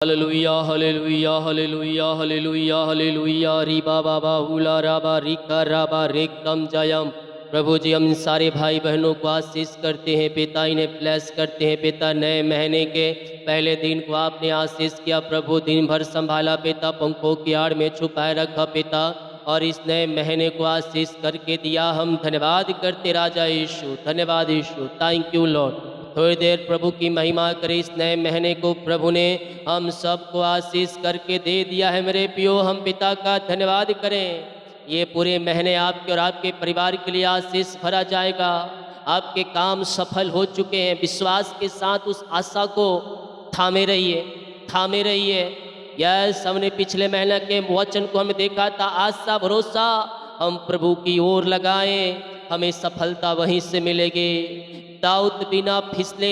Hallelujah hallelujah hallelujah hallelujah hallelujah री बाबा बाहुला राबा Rica राबा रेकम Jayam. प्रभु जी, हम सारे भाई बहनों को आशीष करते हैं पिता, इन्हें ब्लेस करते हैं पिता। नए महीने के पहले दिन को आपने आशीष किया प्रभु, दिन भर संभाला पिता, पंखों की आड़ में छुपाए रखा पिता, और इस नए महीने को आशीष करके दिया। हम धन्यवाद करते राजा यीशु, धन्यवाद यीशु, थैंक यू लॉर्ड। थोड़ी देर प्रभु की महिमा करें। इस नए महीने को प्रभु ने हम सबको आशीष करके दे दिया है मेरे पियो, हम पिता का धन्यवाद करें। ये पूरे महीने आपके और आपके परिवार के लिए आशीष भरा जाएगा। आपके काम सफल हो चुके हैं। विश्वास के साथ उस आशा को थामे रहिए, थामे रहिए। यस, हमने पिछले महीने के वचन को हमें देखा था, आशा भरोसा हम प्रभु की ओर लगाएं, हमें सफलता वहीं से मिलेगी। दाऊद बिना फिसले,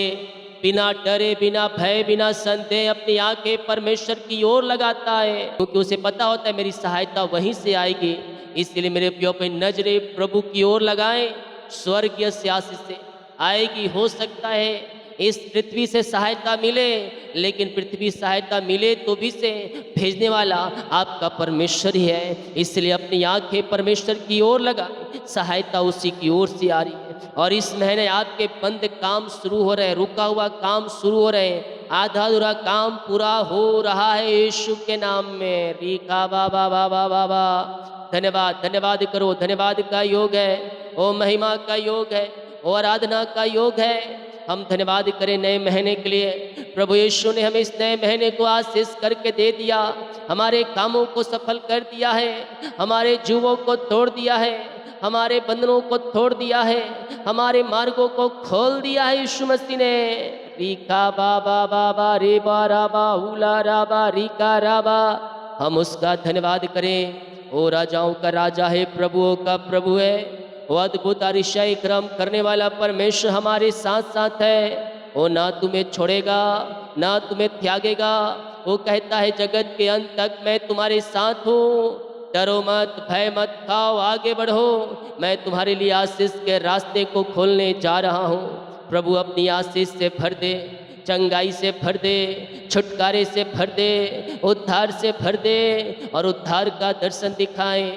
बिना डरे, बिना भय, बिना संदेह अपनी आंखें परमेश्वर की ओर लगाता है, क्योंकि उसे पता होता है मेरी सहायता वहीं से आएगी। इसलिए मेरे प्रियो पे नजरे प्रभु की ओर लगाएं, स्वर्गीय से आशीष से आएगी। हो सकता है इस पृथ्वी से सहायता मिले, लेकिन पृथ्वी सहायता मिले तो भी से भेजने वाला आपका परमेश्वर ही है। इसलिए अपनी आंखें परमेश्वर की ओर लगा, सहायता उसी की ओर से आ रही है। और इस महीने आपके बंद काम शुरू हो रहे हैं, रुका हुआ काम शुरू हो रहे हैं, आधा अधूरा काम पूरा हो रहा है यीशु के नाम में। रीका बाबा बाबा बाबा, धन्यवाद, धन्यवाद करो। धन्यवाद का योग है, ओ महिमा का योग है, ओ आराधना का योग है। हम धन्यवाद करें नए महीने के लिए। प्रभु यीशु ने हमें इस नए महीने को आशीष करके दे दिया, हमारे कामों को सफल कर दिया है, हमारे जुओं को तोड़ दिया है, हमारे बंधनों को तोड़ दिया है, हमारे मार्गों को खोल दिया है यीशु मसीह ने। रीका बाबा बाबा रे बाराबा उला राबा रीका राबा, हम उसका धन्यवाद करें। वो राजाओं का राजा है, प्रभुओं का प्रभु है, वो अद्भुत अतिशय क्रम करने वाला परमेश्वर हमारे साथ साथ है। वो ना तुम्हें छोड़ेगा ना तुम्हें त्यागेगा। वो कहता है जगत के अंत तक मैं तुम्हारे साथ हूँ, डरो मत, भय मत खाओ, आगे बढ़ो, मैं तुम्हारे लिए आशीष के रास्ते को खोलने जा रहा हूँ। प्रभु अपनी आशीष से भर दे, चंगाई से भर दे, छुटकारे से भर दे, उद्धार से भर दे, और उद्धार का दर्शन दिखाए।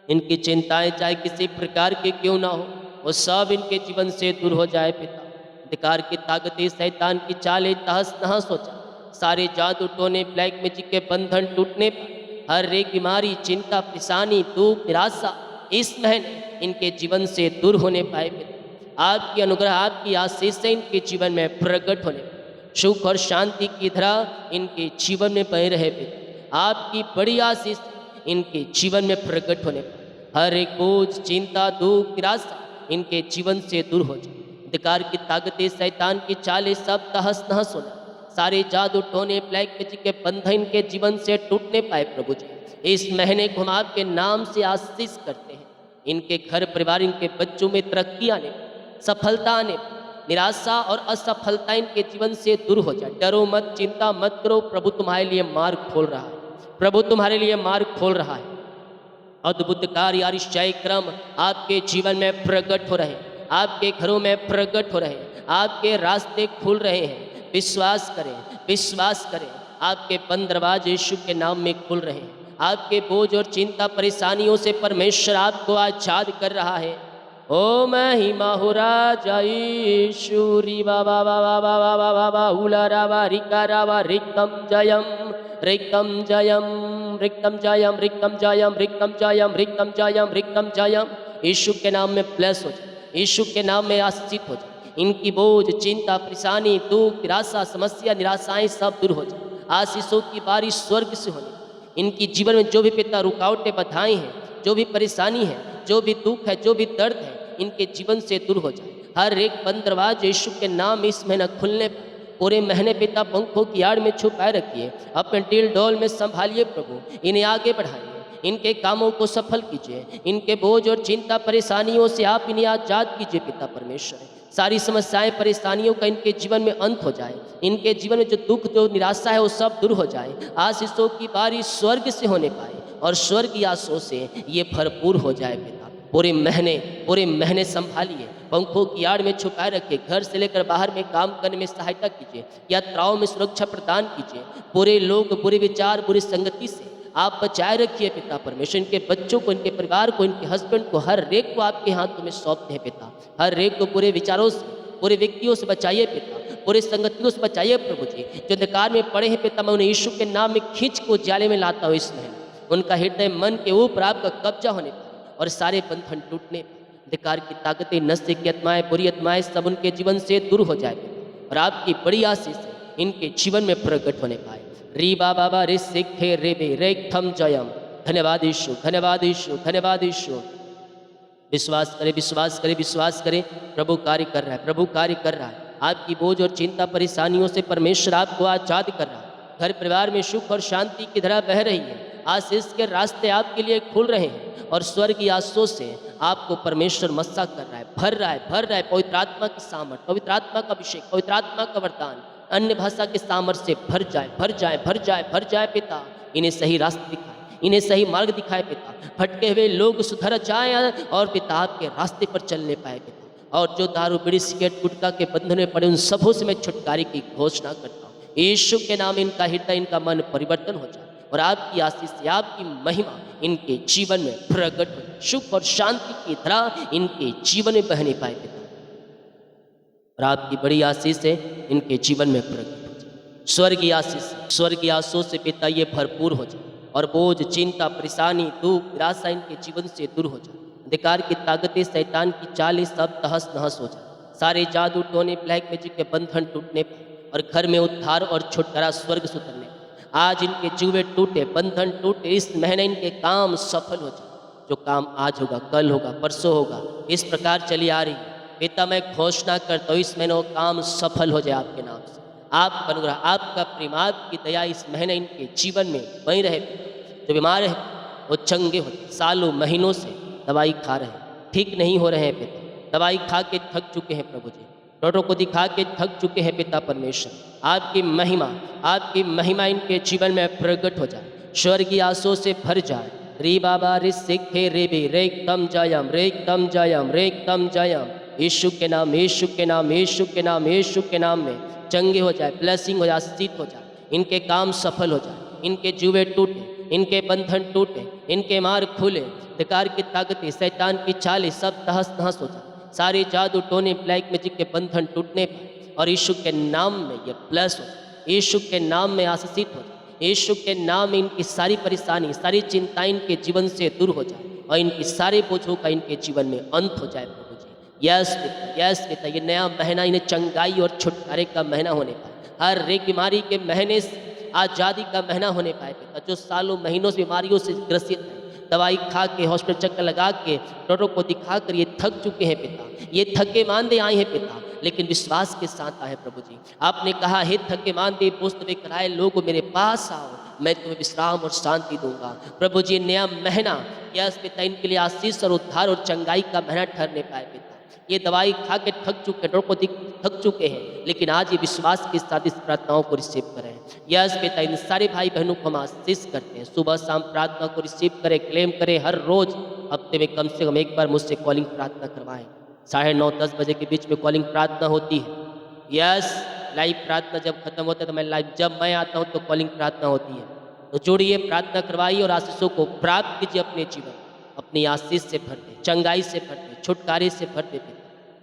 इनकी चिंताएं चाहे किसी प्रकार की क्यों ना हो, वो सब इनके जीवन से दूर हो जाए पिता। अंधकार की ताकतें, शैतान की चालें तहस नहस हो जाए। सारे जादू टोने, ब्लैक मैजिक के बंधन टूटने पर हर एक बीमारी, चिंता, परेशानी, दुख, निराशा इस महीने इनके जीवन से दूर होने पाए पिता। आपकी अनुग्रह, आपकी आशीष से इनके जीवन में प्रकट होने पाए। सुख और शांति की धारा इनके जीवन में बह रहे पिता। आपकी बड़ी आशीष इनके जीवन में प्रकट होने पाए। हर एक बोझ, चिंता, दुख, निराशा इनके जीवन से दूर हो जाए। अंधकार की ताकतें, शैतान की चालें सब तहस नहस हो जाए। सारे जादू टोने, ब्लैक मैजिक के बंधन इनके जीवन से टूटने पाए प्रभु जी। इस महीने को हम आपके नाम से आशीष करते हैं। इनके घर परिवार, इनके बच्चों में तरक्की आने, सफलता आने, निराशा और असफलता इनके जीवन से दूर हो जाए। डरो मत, चिंता मत करो, प्रभु तुम्हारे लिए मार्ग खोल रहा है, प्रभु तुम्हारे लिए मार्ग खोल रहा है। अद्भुत कार्य, आश्चर्य क्रम आपके जीवन में प्रकट हो रहे हैं, आपके घरों में प्रकट हो रहे हैं, आपके रास्ते खुल रहे हैं। विश्वास करें, विश्वास करें, आपके बंद दरवाजे यीशु के नाम में खुल रहे हैं। आपके बोझ और चिंता परेशानियों से परमेश्वर आपको आजाद कर रहा है। ओ महिमा हो राजा यीशु, री बाबा बाबा बाबा बाबा उला रावा रिका रावा रिकम जयम, रिकम जयम, रिकम जयम, रिकम जयम, रिकम जयम, रिकम जयम, रिकम जयम। यीशु के नाम में ब्लेस हो जाए, यीशु के नाम में आशीषित हो जाए। इनकी बोझ, चिंता, परेशानी, दुख, निराशा, समस्या, निराशाएं सब दूर हो जाए। आशीषों की बारिश स्वर्ग से होने, इनकी जीवन में जो भी पिता रुकावटें बाधाएं हैं, जो भी परेशानी है, जो भी दुख है, जो भी दर्द है, इनके जीवन से दूर हो जाए। हर एक बंद दरवाजा यीशु के नाम इस महीना खुलने पर पूरे महीने पिता पंखों की आड़ में छुपाए रखिए, अपने दिल डोल में संभालिए प्रभु। इन्हें आगे बढ़ाइए, इनके कामों को सफल कीजिए, इनके बोझ और चिंता परेशानियों से आप इन्हें आजाद कीजिए पिता परमेश्वर। सारी समस्याएं, परेशानियों का इनके जीवन में अंत हो जाए। इनके जीवन में जो दुख, जो निराशा है, वो सब दूर हो जाए। आशीषों की बारिश स्वर्ग से होने पाए और स्वर्गीय आशीषों से ये भरपूर हो जाए पिता। पूरे महीने संभालिए, पंखों की आड़ में छुपाए रखिए, घर से लेकर बाहर में काम करने में सहायता कीजिए, यात्राओं में सुरक्षा प्रदान कीजिए। बुरे लोग, बुरे विचार, बुरी संगति से आप बचाए रखिए पिता परमेश्वर। इनके बच्चों को, इनके परिवार को, इनके हस्बैंड को, हर एक को आपके हाथों में सौंपते हैं पिता। हर एक को बुरे विचारों से, बुरे व्यक्तियों से बचाइए पिता, बुरे संगतियों से बचाइए प्रभु जी। जो अंधकार में पड़े हैं पिता, मैं उन्हें यीशु के नाम में खींच को जाले में लाता हूँ इस महीने। उनका हृदय मन के ऊपर आपका कब्जा होने पाए और सारे बंधन टूटने पाए। अंधकार की ताकतें, नशे की आत्माएं, बुरी आत्माएं सब उनके जीवन से दूर हो जाए और आपकी बड़ी आशीष इनके जीवन में प्रकट होने पाए। री बाबा रे सिखे रे बे रे थम जयम। धन्यवाद यीशु, धन्यवाद यीशु, धन्यवाद यीशु। विश्वास करें, विश्वास करें, विश्वास करें। प्रभु कार्य कर रहा है, प्रभु कार्य कर रहा है। आपकी बोझ और चिंता परेशानियों से परमेश्वर आपको आजाद कर रहा है। घर परिवार में सुख और शांति की धारा बह रही है। आशीष के रास्ते आपके लिए खुल रहे हैं और स्वर्गीय आशीषों से आपको परमेश्वर मस्सा कर रहा है, भर रहा है, भर रहा है। पवित्र आत्मा की सामर्थ, पवित्र आत्मा का अभिषेक, पवित्र आत्मा का वरदान अन्य भाषा के सामर्थ्य से भर जाए, भर जाए, भर जाए, भर जाए पिता। इन्हें सही रास्ते दिखाए, इन्हें सही मार्ग दिखाए पिता। भटके हुए लोग सुधर जाए और पिता आपके रास्ते पर चलने पाए पिता। और जो दारू, बीड़ी, सिगरेट, गुटखा के बंधन में पड़े उन सबों से मैं छुटकारे की घोषणा करता हूँ। यीशु के नाम इनका हृदय, इनका मन परिवर्तन हो जाए और आपकी आशीष से, आपकी महिमा इनके जीवन में प्रकट हो जाए। सुख और शांति की धारा इनके जीवन में बहने पाए पिता और आपकी बड़ी आशीष से इनके जीवन में प्रकट हो जाए। स्वर्गीय आशीष, स्वर्गीय आशीषों से पिता ये भरपूर हो जाए और बोझ, चिंता, परेशानी, दुख, निराशा इनके जीवन से दूर हो जाए। अंधकार की ताकतें, शैतान की चालें सब तहस नहस हो जाए। सारे जादू, टोने, ब्लैक मैजिक के बंधन टूटने पर और घर में उद्धार और छुटकारा स्वर्ग से उतरने पर। आज इनके जुए टूटे, बंधन टूटे। इस महीने इनके काम सफल हो जाए। जो काम आज होगा, कल होगा, परसों होगा, इस प्रकार चली आ रही है पिता, मैं घोषणा करता हूँ इस महीने वो काम सफल हो जाए आपके नाम से। आपका अनुग्रह, आपका प्रेम, आपकी दया इस महीने इनके जीवन में बनी रहे। जो बीमार है वो चंगे हो जाए। सालों महीनों से दवाई खा रहे हैं, ठीक नहीं हो रहे हैं पिता। दवाई खा के थक चुके हैं प्रभु जी, डॉक्टरों को दिखा के थक चुके हैं पिता परमेश्वर। आपकी महिमा, आपकी महिमा इनके जीवन में प्रकट हो जाए, स्वर्गीय आशीषों से भर जाए। री बाबा रे सिखे रे बे रे तम जयम, रे तम जयम, रे तम जयम। यीशु के नाम, यीशु के नाम, यीशु के नाम, यीशु के नाम में चंगे हो जाए, ब्लेसिंग हो जाए, आशीष हो जाए। इनके काम सफल हो जाए, इनके जुए टूटे, इनके बंधन टूटे, इनके मार्ग खुले। अंधकार की ताकतें, शैतान की चालें सब तहस नहस हो जाए। सारे जादू, टोने, ब्लैक मैजिक के बंधन टूटने पर और यीशु के नाम में ये ब्लेस हो जाए, यीशु के नाम में आशीषित हो जाए। यीशु के नाम में इनकी सारी परेशानी, सारी चिंताएं इनके जीवन से दूर हो जाए और इनकी सारे बोझों का इनके जीवन में अंत हो जाए प्रभु जी। यस पिता, यस पिता। ये नया महीना इन्हें चंगाई और छुटकारे का महीना होने पाए। हर एक बीमारी के महीने से आज़ादी का महीना होने पाए पिता। जो सालों महीनों से बीमारियों से ग्रसित है, दवाई खा के, हॉस्पिटल चक्कर लगा के, डॉक्टरों को दिखा कर ये थक चुके हैं पिता। ये थके मांदे आए हैं पिता, लेकिन विश्वास के साथ आए प्रभु जी। आपने कहा, हे थके मांदे बोझ कराए लोग मेरे पास आओ, मैं तुम्हें विश्राम और शांति दूंगा। प्रभु जी नया महीना, यस पिता, इनके लिए आशीष और उद्धार और चंगाई का महीना ठहरने पाए पिता। ये दवाई खा के थक चुके, डॉक्टर को थक चुके हैं, लेकिन आज ये विश्वास के साथ इस प्रार्थनाओं को रिसीव करें। यस पिता, इन सारे भाई बहनों को हम आशीष करते हैं। सुबह शाम प्रार्थना को रिसीव करें, क्लेम करें। हर रोज हफ्ते में कम से कम एक बार मुझसे कॉलिंग प्रार्थना करवाएं। 9:30-10 बजे के बीच में कॉलिंग प्रार्थना होती है। यस, लाइव प्रार्थना जब खत्म होता है तो मैं लाइव, जब मैं आता हूँ तो कॉलिंग प्रार्थना होती है। तो जुड़िए, प्रार्थना करवाइए और आशीषों को प्राप्त कीजिए अपने जीवन। अपनी आशीष से भर दे, चंगाई से भर दे, छुटकारे से भर दे।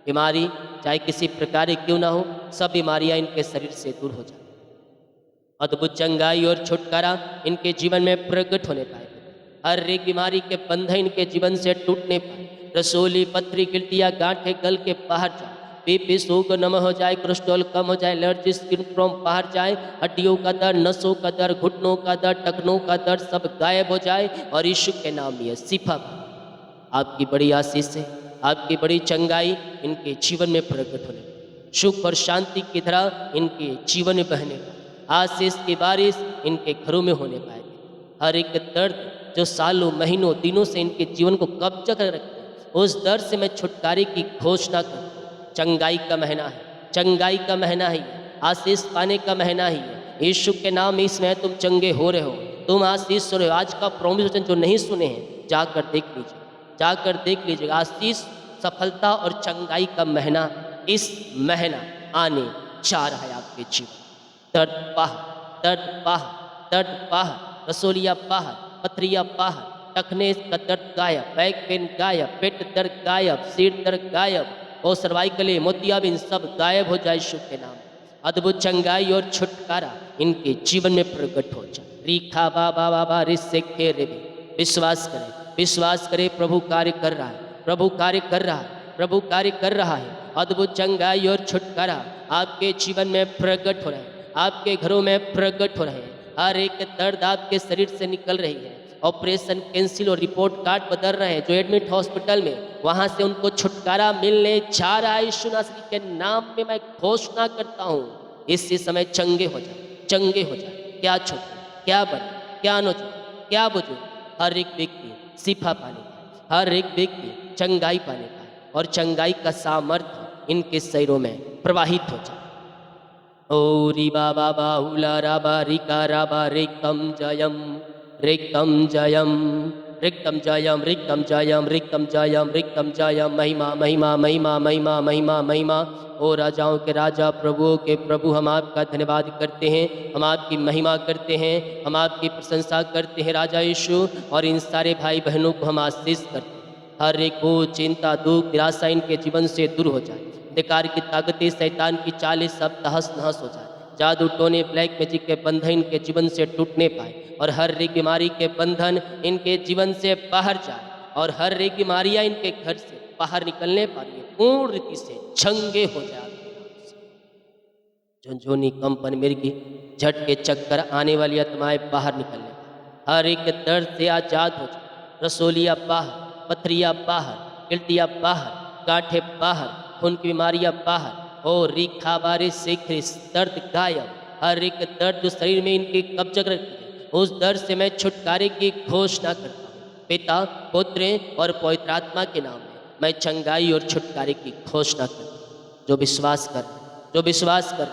बीमारी चाहे किसी प्रकार की क्यों ना हो, सब बीमारियां इनके शरीर से दूर हो जाए। अद्भुत चंगाई और छुटकारा इनके जीवन में प्रकट होने पाए। हर एक बीमारी के बंधन इनके जीवन से टूटने पाए। रसोली, पथरी, गिल्टियाँ, गांठें गल के बाहर जाए। बीपी, शुगर नम हो जाए, कोलेस्ट्रॉल कम हो जाए, एलर्जी, स्किन प्रॉब्लम बाहर जाए। हड्डियों का दर्द, नसों का दर्द, घुटनों का दर्द, टखनों का दर्द सब गायब हो जाए और यीशु के नाम में शिफा। आपकी बड़ी आशीष से, आपकी बड़ी चंगाई इनके जीवन में प्रकट होने, सुख और शांति की धारा इनके जीवन में बहने, आशीष की बारिश इनके घरों में होने पाए। हर एक दर्द जो सालों महीनों दिनों से इनके जीवन को कब्जा कर रखते हैं, उस दर्द से मैं छुटकारे की घोषणा करता हूं। चंगाई का महीना है, चंगाई का महीना है, आशीष पाने का महीना ही है। यीशु के नाम में इसमें तुम चंगे हो रहे हो, तुम आशीष सुन रहे हो। आज का प्रॉमिस वचन जो नहीं सुने हैं जाकर देख लीजिए, जाकर देख लीजिएगा। आशीष सफलता और चंगाई का महीना इस महीना आने जा रहा है आपके जीवन। दर्द बाहर, दर्द बाहर, दर्द बाहर, रसोलिया बाहर, पथरिया बाहर, टखने का दर्द गायब, बैक पेन गायब, पेट दर्द गायब, सिर दर्द गायब और सर्वाइकल मोतियाबिंद सब गायब हो जाए यीशु के नाम। अद्भुत चंगाई और छुटकारा इनके जीवन में प्रकट हो जाए। रीखा बाबा बाबा रिसे रे। विश्वास करें, विश्वास करें, प्रभु कार्य कर रहा है, प्रभु कार्य कर रहा है, प्रभु कार्य कर रहा है। अद्भुत चंगाई और छुटकारा आपके जीवन में प्रकट हो रहा है, आपके घरों में प्रकट हो रहे हैं। हर एक दर्द आपके शरीर से निकल रही है। ऑपरेशन कैंसिल और रिपोर्ट कार्ड बदल रहे हैं जो एडमिट हॉस्पिटल में, वहां से उनको छुटकारा मिलने जा रहा है। यीशु नासरी के नाम में मैं घोषणा करता हूँ, इसी समय चंगे हो जाए, चंगे हो जाए। क्या छोटे, क्या बड़े, क्या नौजवान, क्या बुजुर्ग, हर एक व्यक्ति शिफा पाने पाए, हर एक व्यक्ति चंगाई पाने पाए और चंगाई का सामर्थ्य इनके शरीरों में प्रवाहित हो जाए। ओ री बाबा बाहुला राबा रिका राबा रेकम जयम, रिक्तम जयम, रिक्तम जयम, रिक्तम जयम, रिक्तम जयम, रिक्तम जयम। महिमा महिमा महिमा महिमा महिमा महिमा। ओ राजाओं के राजा, प्रभुओं के प्रभु, हम आपका धन्यवाद करते हैं, हम आपकी महिमा करते हैं, हम आपकी प्रशंसा करते हैं राजा यीशु। और इन सारे भाई बहनों को हम आशीष करते हैं। हर एक को चिंता, दुख, निराशा इनके जीवन से दूर हो जाए। बेकार की ताकतें, शैतान की चालें सब तहस नहस हो जाए। जादू टोने, ब्लैक मैजिक के बंधन इनके जीवन से टूटने पाए और हर एक बीमारी के बंधन इनके जीवन से बाहर जाए और हर एक बीमारियां इनके घर से बाहर निकलने पाए, पूर्ण रीति से चंगे हो जाए। झुंझुनी, कंपन, मिर्गी, झटके, चक्कर आने वाली आत्माएं बाहर निकलने पाए, हर एक दर्द से आजाद हो जाए। रसोलिया बाहर, पथरिया बाहर, गिल्टिया बाहर, गांठे बाहर, खून की बीमारियां बाहर और रीखा बारिश से दर्द गायब। हर एक दर्द जो शरीर में इनके कब्जा रखती है, उस दर्द से मैं छुटकारे की घोषणा करता हूँ। पिता, पुत्र और पवित्र आत्मा के नाम में मैं चंगाई और छुटकारे की घोषणा करता हूँ। जो विश्वास कर, जो विश्वास कर,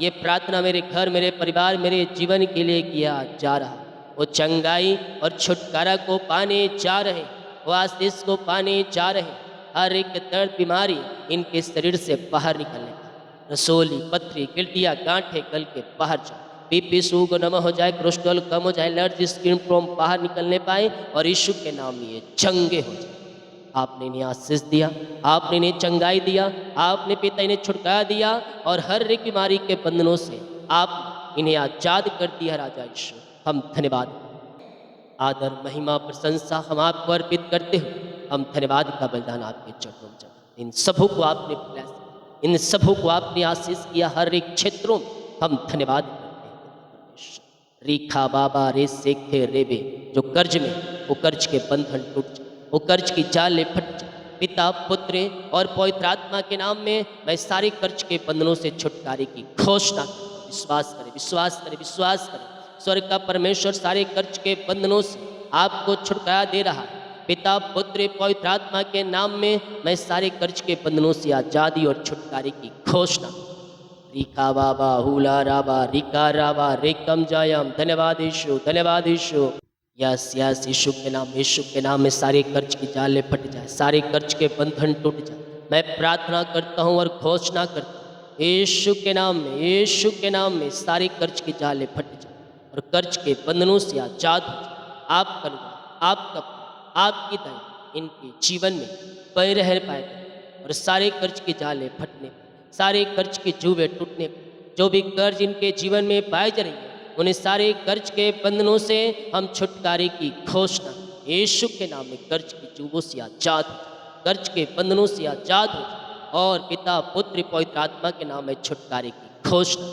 ये प्रार्थना मेरे घर, मेरे परिवार, मेरे जीवन के लिए किया जा रहा है, वो चंगाई और छुटकारा को पाने जा रहे, वो आशीष को पाने जा रहे। हर एक दर्द, बीमारी इनके शरीर से बाहर निकलने का, रसोली, पथरी, गिल्टिया, गांठे गल के बाहर जाए, बीपी शुगर नम हो जाए, कोलेस्ट्रॉल कम हो जाए, एलर्जी, स्किन प्रॉब्लम बाहर निकलने पाए और यीशु के नाम में ये चंगे हो जाए। आपने इन्हें आशीष दिया, आपने इन्हें चंगाई दिया, आपने पिता इन्हें छुटकारा दिया और हर एक बीमारी के बंधनों से आप इन्हें आजाद कर दिया राजा यीशु। हम धन्यवाद, आदर, महिमा, प्रशंसा हम आपको अर्पित करते हुए हम धन्यवाद का बलिदान आपके चरणों में चढ़ाते। इन सबों को आपने ब्लेस, इन सबों को आपने आशीष किया, हर एक क्षेत्रों में हम धन्यवाद करते हैं। रीखा बाबा रे सेखे रेबे, जो कर्ज में, वो कर्ज के बंधन टूट जाए, वो कर्ज की जालें फट जाए। पिता, पुत्र और पवित्र आत्मा के नाम में मैं सारे कर्ज के बंधनों से छुटकारे की घोषणा करता हूं। विश्वास करें, विश्वास करें, विश्वास करें। स्वर्ग का परमेश्वर सारे कर्ज के बंधनों से आपको छुटकारा दे रहा है। पिता, पुत्र, पवित्र आत्मा के नाम में मैं सारे कर्ज के बंधनों से आजादी और छुटकारे की घोषणा। रीका बाबा हुला राबा रिका राबा रेकम जायम। धन्यवाद यीशु, धन्यवाद यीशु। यस यस, यीशु के नाम, यीशु के नाम में सारे कर्ज की जालें फट जाए, सारे कर्ज के बंधन टूट जाए। मैं प्रार्थना करता हूँ और घोषणा करता हूँ, यीशु के नाम में, यीशु के नाम में सारे कर्ज की जालें फट जाए और कर्ज के बंधनों से आजाद हो जाए। आपका अनुग्रह, आपका, आपकी दया इनके जीवन में बने रह पाए और सारे कर्ज की जालें फटने, सारे कर्ज के जुए टूटने, जो भी कर्ज इनके जीवन में पाए जा रही है, उन्हें सारे कर्ज के बंधनों से हम छुटकारे की घोषणा यीशु के नाम में कर्ज की जुओं से आजाद हो, कर्ज के बंधनों से आजाद हो और पिता, पुत्र, पवित्र आत्मा के नाम में छुटकारे की घोषणा।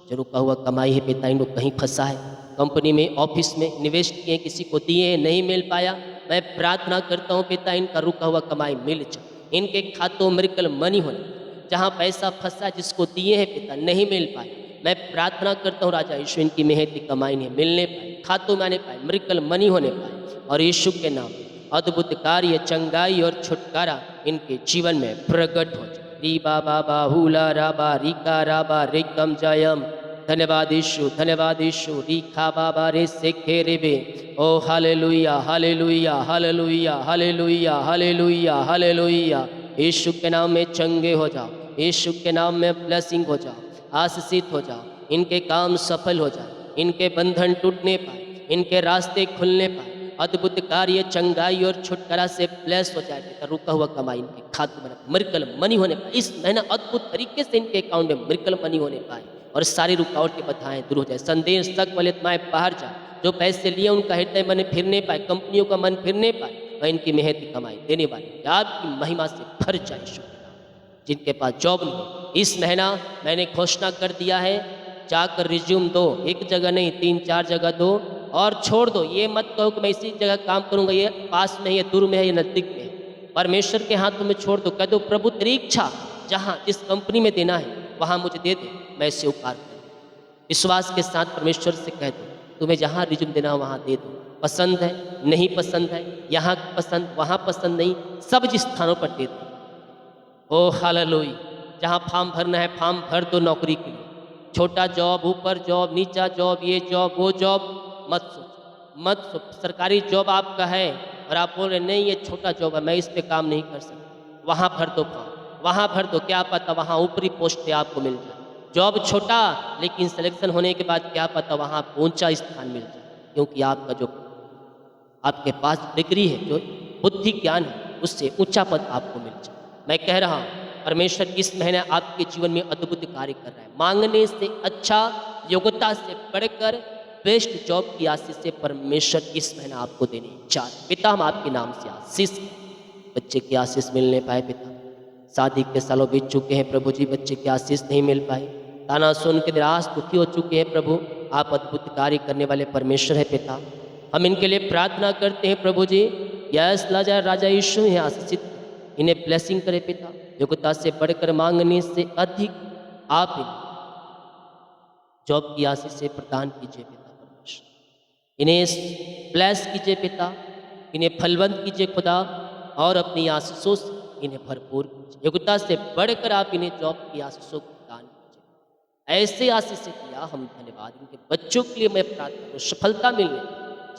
जो रुका हुआ कमाई है पिता, इन लोग कहीं फंसा है, कंपनी में, ऑफिस में इन्वेस्ट किए, किसी को दिए, नहीं मिल पाया, मैं प्रार्थना करता हूँ पिता इनका रुका हुआ कमाई मिल जाए, इनके खातों मिरेकल मनी होने, जहाँ पैसा फंसा जिसको दिए हैं पिता नहीं मिल पाए, मैं प्रार्थना करता हूँ राजा यीशु इनकी मेहनत की कमाई ने मिलने पाए, खातों में आने पाए, मिरेकल मनी होने पाए और यीशु के नाम अद्भुत कार्य, चंगाई और छुटकारा इनके जीवन में प्रकट हो जाए। री बाबा बाहुला राबा रिका राबा रेकम जयम। धन्यवाद यीशु, धन्यवाद यीशु। रीखा बाबा रे सेखे रेबे। Oh hallelujah, hallelujah, hallelujah, hallelujah, hallelujah, hallelujah. Yeshu के नाम में चंगे हो जाओ, यीशु के नाम में ब्लेसिंग हो जाओ, आशीषित हो जाओ, इनके काम सफल हो जाए, इनके बंधन टूटने पाए, इनके रास्ते खुलने पाए, अद्भुत कार्य चंगाई और छुटकारा से ब्लेस हो जाए पिता। रुका हुआ कमाई इनके खाते में मिरेकल मनी होने पाए, इस महीना अद्भुत तरीके से इनके अकाउंट में मिरेकल मनी होने पाए और सारी रुकावटें बाधाएं दूर हो जाए, संदेश तक वाले आत्माएं बाहर जाए, जो पैसे लिए उनका हृदय मन फिरने पाए, कंपनियों का मन फिरने पाए और इनकी मेहनत कमाई देने वाली आपकी महिमा से भर जाए यीशु के नाम। जिनके पास जॉब नहीं, इस महीना मैंने घोषणा कर दिया है, जाकर रिज्यूम दो, एक जगह नहीं 3-4 जगह दो और छोड़ दो। ये मत कहो कि मैं इसी जगह काम करूंगा, ये पास में है, ये दूर में है, ये नज़दीक में है। परमेश्वर के हाथों में छोड़ दो, कह दो प्रभु तेरी इच्छा जहाँ जिस कंपनी में देना है वहाँ मुझे दे दे, मैं इसे उपकार करूँ। विश्वास के साथ परमेश्वर से कह दो तुम्हें जहाँ रिज्यूम देना हो वहाँ दे दो। पसंद है, नहीं पसंद है, यहाँ पसंद वहाँ पसंद नहीं, सब जिस स्थानों पर दे दो। ओ हालेलुया, जहाँ फॉर्म भरना है फॉर्म भर दो नौकरी के लिए। छोटा जॉब, ऊपर जॉब, नीचा जॉब, ये जॉब वो जॉब मत सोचो, मत सोचो। सरकारी जॉब आपका है और आप बोल रहे नहीं ये छोटा जॉब है, मैं इस पे काम नहीं कर सकता, वहाँ भर दो फॉर्म, वहाँ भर दो, क्या पता वहाँ ऊपरी पोस्ट पे आपको मिल जाए। जॉब छोटा लेकिन सिलेक्शन होने के बाद क्या पता वहाँ ऊंचा स्थान मिल जाए, क्योंकि आपका जो आपके पास डिग्री है, जो बुद्धि ज्ञान है, उससे ऊंचा पद आपको मिल जाए। मैं कह रहा हूँ परमेश्वर इस महीने आपके जीवन में अद्भुत कार्य कर रहा है। मांगने से अच्छा, योग्यता से बढ़कर बेस्ट जॉब की आशीष से परमेश्वर इस महीना आपको देने चाह। पिता हम आपके नाम से आशीष, बच्चे की आशीष मिलने पाए पिता। शादी के सालों बीत चुके हैं प्रभु जी, बच्चे की आशीष नहीं मिल पाई, ताना सुन के निराश दुखी हो चुके हैं प्रभु। आप अद्भुत कार्य करने वाले परमेश्वर है पिता। हम इनके लिए प्रार्थना करते हैं प्रभु जी, यस लाजा राजा यीशु हैं आशीषित, इन्हें ब्लेसिंग करे पिता। योग्यता से बढ़कर मांगने से अधिक आप इन्हें जॉब की आशीष से प्रदान कीजिए पिता परमेश्वर। इन्हें ब्लेस कीजिए पिता, इन्हें फलवंत कीजिए खुदा, और अपनी आशीषों से इन्हें भरपूर कीजिए। योग्यता से बढ़कर आप इन्हें जॉब की आशीषों को प्रदान कीजिए। ऐसे आशीष से किया हम धन्यवाद। इनके बच्चों के लिए मैं प्रार्थना करूँ, सफलता मिलने,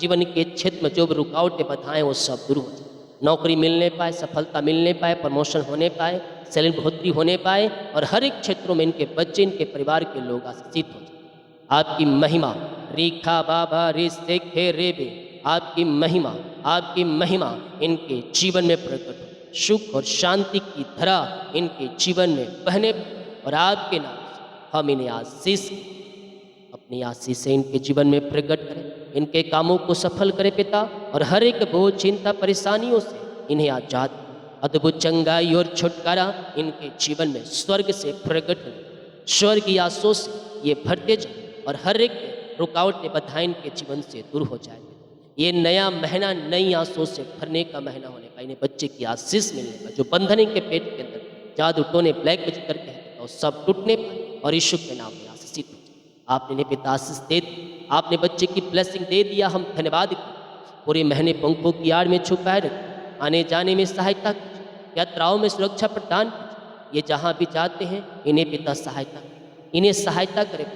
जीवन के क्षेत्र में जो भी रुकावटें बाधाएं वो सब दूर हो जाए, नौकरी मिलने पाए, सफलता मिलने पाए, प्रमोशन होने पाए, सैलरी बढ़ोतरी होने पाए, और हर एक क्षेत्रों में इनके बच्चे, इनके परिवार के लोग आशीषित हो जाए। आपकी महिमा रीखा बाबा रे सेखे रेबे, आपकी महिमा, आपकी महिमा इनके जीवन में प्रकट हो। सुख और शांति की धारा इनके जीवन में बहने, और आपके नाम से हम इन्हें आशीष, अपनी आशीष से इनके जीवन में प्रकट करें, इनके कामों को सफल करें पिता, और हर एक बोझ, चिंता, परेशानियों से इन्हें आजाद। अद्भुत चंगाई और छुटकारा इनके जीवन में स्वर्ग से प्रकट हो, स्वर्ग की आशीषों से ये भरते जाए, और हर एक रुकावटें बाधाएं इनके जीवन से दूर हो जाए। ये नया महीना नई आशीषों से भरने का महीना होने का, इन्हें बच्चे की आशीष मिलने का, जो बंधन इनके पेट के अंदर जादू टोने ब्लैक मैजिक करके हैं और सब टूटने पाए और यीशु के नाम में आशीषित हो जाए। आपने इन्हें पिता आशीष दे दी, आपने बच्चे की ब्लेसिंग दे दिया, हम धन्यवाद करें। पूरे महीने पंखों की आड़ में छुपाए रखें, आने जाने में सहायता कीजिए, यात्राओं में सुरक्षा प्रदान कीजिए। ये जहाँ भी जाते हैं इन्हें पिता सहायता, इन्हें सहायता करें,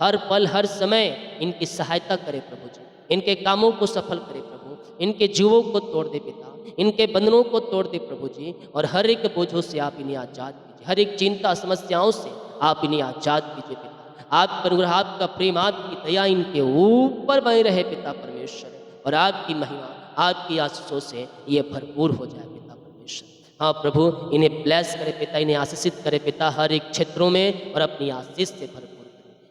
हर पल हर समय इनकी सहायता करें प्रभु जी। इनके कामों को सफल करे प्रभु, इनके जीवों को तोड़ दे पिता, इनके बंधनों को तोड़ दे प्रभु जी, और हर एक बोझों से आप इन्हें आजाद कीजिए, हर एक चिंता समस्याओं से आप इन्हें आजाद कीजिए पिता। आपका अनुग्रह, आपका प्रेम, आपकी दया इनके ऊपर बने रहे पिता परमेश्वर, और आपकी महिमा, आपकी आशीषों से ये भरपूर हो जाए पिता परमेश्वर। हाँ प्रभु, इन्हें ब्लेस करे पिता, इन्हें आशीषित करे पिता हर एक क्षेत्रों में, और अपनी आशीष से भरपूर।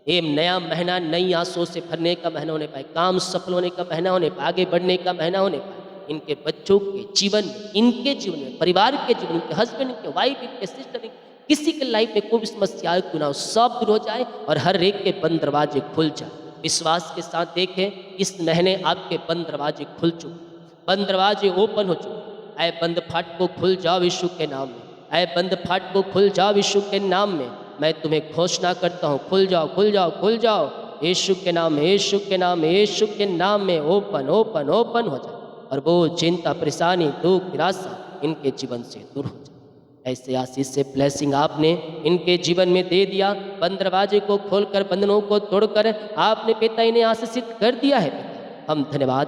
ये नया महीना नई आशों से भरने का महीना होने पाए, काम सफल होने का महीना होने पाए, आगे बढ़ने का महीना होने पाए। इनके बच्चों के जीवन में, इनके जीवन में, परिवार के जीवन में, हस्बैंड के, वाइफ के, सिस्टर, किसी के लाइफ में कोई भी समस्या क्यों ना हो, सब दूर हो जाए और हर एक के बंद दरवाजे खुल जाए। विश्वास के साथ देखें, इस महीने आपके बंद दरवाजे खुल चुके, बंद दरवाजे ओपन हो चुके। ऐ बंद फाटकों खुल जाओ यीशु के नाम में, ऐ बंद फाटकों खुल जाओ यीशु के नाम में। मैं तुम्हें घोषणा करता हूँ, खुल जाओ, खुल जाओ, खुल जाओ यीशु के नाम में, यीशु के नाम में, यीशु के नाम में ओपन ओपन ओपन हो जाए, और वो चिंता, परेशानी, दुख, निराशा इनके जीवन से दूर हो जाए। ऐसे आशीष से ब्लेसिंग आपने इनके जीवन में दे दिया। बंद दरवाजे को खोलकर, बंधनों को तोड़कर आपने पिता इन्हें आशीषित कर दिया है पिता। हम धन्यवाद,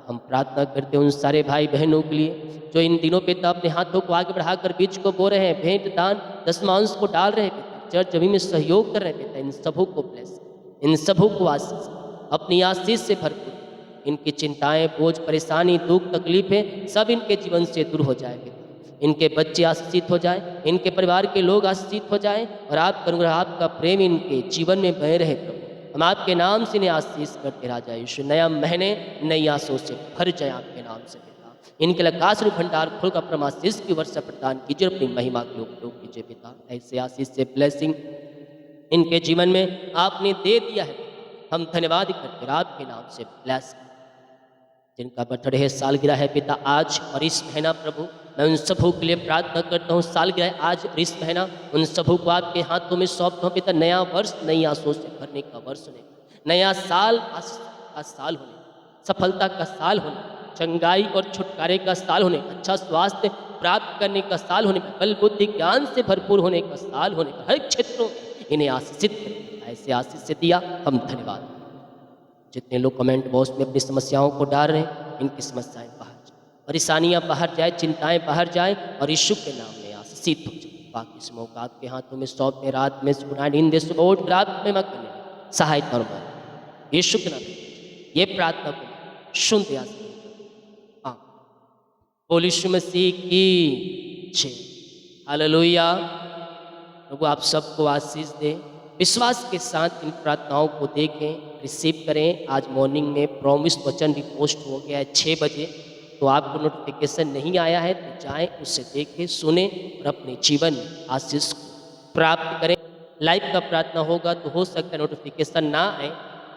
हम प्रार्थना करते हैं उन सारे भाई बहनों के लिए जो इन दिनों पिता अपने हाथों को आगे बढ़ाकर बीज को बो रहे हैं, भेंट दान दशमांश को डाल रहे हैं पिता, चर्च जमीन में सहयोग कर रहे हैं पिता। इन सबों को ब्लेस, इन सबों को आशीष, अपनी आशीष से भरपूर इनकी चिंताएं, बोझ, परेशानी, दुख, तकलीफें सब इनके जीवन से दूर हो जाए पिता। इनके बच्चे आशीषित हो जाए, इनके परिवार के लोग आशीषित हो जाएं और आपका अनुग्रह, आपका प्रेम इनके जीवन में बह रहे प्रभु। हम आपके नाम से इन्हें आशीष करते राजा यीशु। नया महीने नई आशों से भर जाए आपके नाम से पिता। इनके लिए आकाश रूप भंडार खोल कर अपना आशीष की वर्षा प्रदान कीजिए, अपनी महिमा के उपयोग कीजिए पिता। ऐसे आशीष से ब्लेसिंग इनके जीवन में आपने दे दिया है, हम धन्यवाद करते हैं आपके नाम से ब्लेस। जिनका बर्थडे है, सालगिरह है पिता आज और इस महीना प्रभु, मैं उन सबों के लिए प्रार्थना करता हूँ। सालगिरह आज और इस महीना उन सबों को आपके हाथों में सौंपता हूँ पिता। नया वर्ष नई आशों से भरने का वर्ष होने, नया साल का साल होने, सफलता का साल होने, चंगाई और छुटकारे का साल होने, अच्छा स्वास्थ्य प्राप्त करने का साल होने, बल बुद्धि ज्ञान से भरपूर होने का साल होने का, हर क्षेत्रों में इन्हें आशीषित करें। ऐसे आशीष से दिया, हम धन्यवाद। जितने लोग कमेंट बॉक्स में अपनी समस्याओं को डाल रहे हैं, इनकी समस्याएं बाहर जाए, परेशानियां बाहर जाए, चिंताएं बाहर जाए और यीशु के नाम में आशीषित हो जाए। बाकी इस मौका आपके हाथों में सौंप में, रात में सुना नींद सुबह उठ रात में मत करने सहायता और मदद यीशु के नाम में ये प्रार्थना को सुनते आस। हाँ, बोल यीशु मसीह की जय। हालेलुया। प्रभु आप सबको आशीष दे। विश्वास के साथ इन प्रार्थनाओं को देखें, रिसीव करें। आज मॉर्निंग में प्रॉमिस वचन भी पोस्ट हो गया है 6 बजे, तो आपको नोटिफिकेशन नहीं आया है तो जाएं, उससे देखें, सुने और अपने जीवन में आशीष प्राप्त करें। लाइव का प्रार्थना होगा तो हो सकता है नोटिफिकेशन ना आए।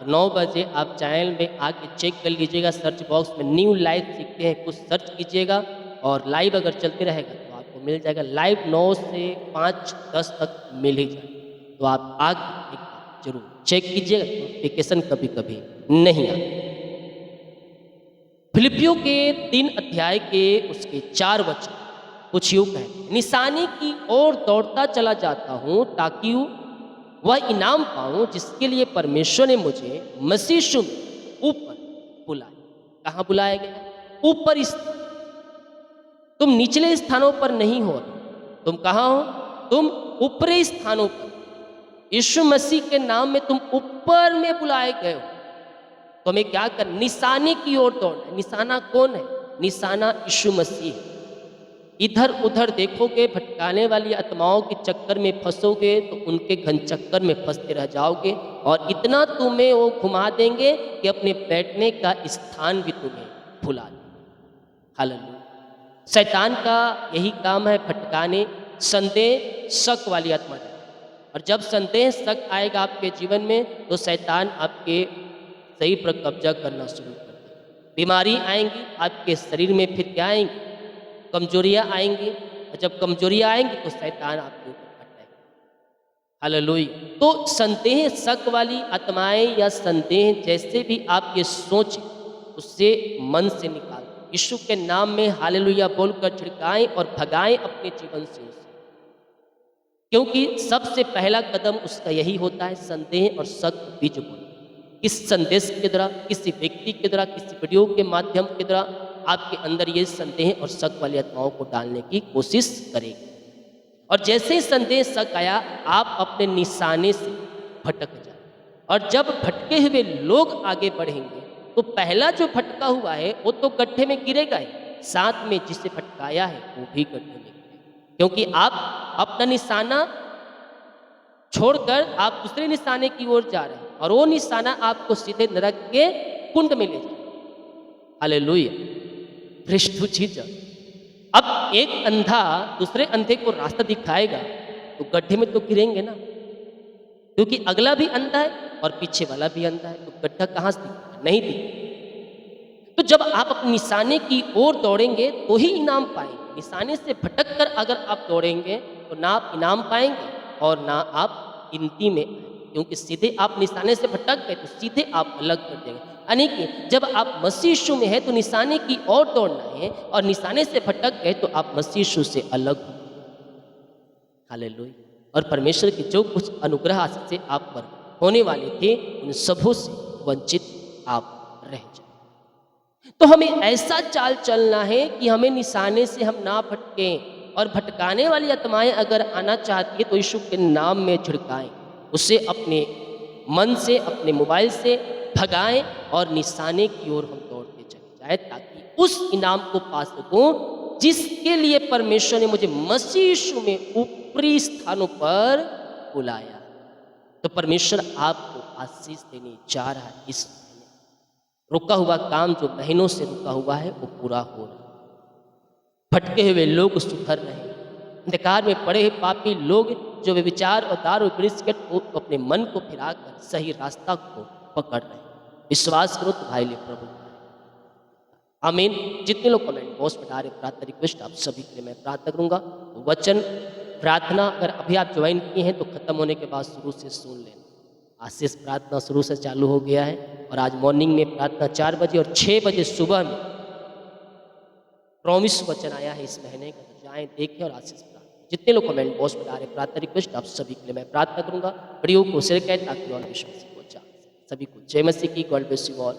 9 बजे आप चैनल में आके चेक कर लीजिएगा, सर्च बॉक्स में न्यू लाइव सीखते हैं कुछ सर्च कीजिएगा और लाइव अगर चलते रहेगा तो आपको मिल जाएगा। लाइव 9 से 5-10 तक मिल ही जाएगा, तो आप आगे एक बार जरूर चेक कीजिएगा, नोटिफिकेशन कभी कभी नहीं आता। फिलिपियों के 3 अध्याय के उसके 4 वचन कुछ यूं कहते, निशानी की ओर दौड़ता चला जाता हूं ताकि वह इनाम पाऊं जिसके लिए परमेश्वर ने मुझे मसीह यीशु में ऊपर बुलाया। कहाँ बुलाया गया? ऊपर। इस तुम निचले स्थानों पर नहीं हो, तुम कहाँ हो? तुम ऊपरी स्थानों पर, यीशु मसीह के नाम में तुम ऊपर में बुलाए गए हो। तो हमें क्या कर, निशाने की ओर दौड़ना है। निशाना कौन है? निशाना यीशु मसीह है। इधर उधर देखोगे, भटकाने वाली आत्माओं के चक्कर में फंसोगे तो उनके घन चक्कर में फंसते रह जाओगे और इतना तुम्हें वो घुमा देंगे कि अपने बैठने का स्थान भी तुम्हें भुला देंगे। हालेलुया। शैतान का यही काम है, भटकाने, संदेह, शक वाली आत्मा। और जब संदेह, शक आएगा आपके जीवन में तो शैतान आपके शरीर पर कब्जा करना शुरू कर देगा। बीमारी आएंगी आपके शरीर में, फिर क्या आएंगी? कमजोरियां आएंगी, और जब कमजोरियां आएंगी तो शैतान आपके ऊपर हटाएगा। हालेलुया। तो संदेह, शक वाली आत्माएं या संदेह जैसे भी आप ये सोचें उससे मन से निकाल, यीशु के नाम में हालेलुया बोलकर छिड़काएं और भगाएं अपने जीवन से उसे, क्योंकि सबसे पहला कदम उसका यही होता है, संदेह और शक बीज बोलना। किस संदेश के द्वारा, किसी व्यक्ति के द्वारा, किसी वीडियो के माध्यम के द्वारा आपके अंदर ये संदेह और शक वाली आत्माओं को डालने की कोशिश करेगी। और जैसे ही संदेह, शक आया, आप अपने निशाने से भटक जाए। और जब भटके हुए लोग आगे बढ़ेंगे तो पहला जो भटका हुआ है वो तो गड्ढे में गिरेगा ही, साथ में जिसे भटकाया है वो भी गड्ढे में गिरेगा। क्योंकि आप अपना निशाना छोड़कर आप दूसरे निशाने की ओर जा रहे हैं और वो निशाना आपको सीधे नरक के कुंड में ले जाए। हालेलुया। Praise Jesus. अब एक अंधा दूसरे अंधे को रास्ता दिखाएगा तो गड्ढे में तो गिरेंगे ना, क्योंकि अगला भी अंधा है और पीछे वाला भी अंधा है, तो गड्ढा कहाँ से दिखेगा? नहीं दिखेगा। तो जब आप अपने निशाने की ओर दौड़ेंगे तो ही इनाम पाएंगे। निशाने से भटक कर अगर आप दौड़ेंगे तो ना आप इनाम पाएंगे और ना आप गिनती में, क्योंकि सीधे आप निशाने से भटक गए तो सीधे आप अलग कर देंगे। यानी कि जब आप मसीह यीशु में है तो निशाने की ओर दौड़ना है, और निशाने से भटक गए तो आप मसीह यीशु से अलग हो। हालेलुया। और परमेश्वर के जो कुछ अनुग्रह आशीष आप पर होने वाले थे उन सबों से वंचित आप रह जाए। तो हमें ऐसा चाल चलना है कि हमें निशाने से हम ना भटकें, और भटकाने वाली आत्माएं अगर आना चाहती है तो यीशु के नाम में झिड़काएं, उसे अपने मन से अपने मोबाइल से भगाएं और निशाने की ओर हम दौड़ते चले जाएं, ताकि उस इनाम को पा सकूं जिसके लिए परमेश्वर ने मुझे मसीह यीशु में ऊपरी स्थानों पर बुलाया। तो परमेश्वर आपको आशीष देने जा रहा है। इस महीने रुका हुआ काम जो महीनों से रुका हुआ है वो पूरा हो रहा है। भटके हुए लोग सुधर रहे हैं। अंधकार में पड़े हुए पापी लोग जो व्यभिचार और दारू बीड़ी सिगरेट को अपने मन को फिराकर सही रास्ता को पकड़ रहे हैं। विश्वास करो तुम्हारे लिए प्रभु। आमीन। जितने लोग कमेंट बॉक्स में डाले प्रार्थना रिक्वेस्ट आप सभी के लिए मैं प्रार्थना करूंगा। वचन प्रार्थना अगर अभी आप ज्वाइन किए हैं तो खत्म होने के बाद शुरू से सुन लेना। आशीष प्रार्थना शुरू से चालू हो गया है, और आज मॉर्निंग में प्रार्थना 4 बजे और 6 बजे सुबह में प्रॉमिस वचन आया है इस महीने का, तो जाएं देखें और आशीष प्राप्त। जितने लोग कमेंट बॉक्स में डाले प्रार्थना रिक्वेस्ट आप सभी के लिए मैं प्रार्थना करूंगा। वीडियो को शेयर करें ताकि और विश्वासी को जान सभी को। जय मसीह की। God bless you all.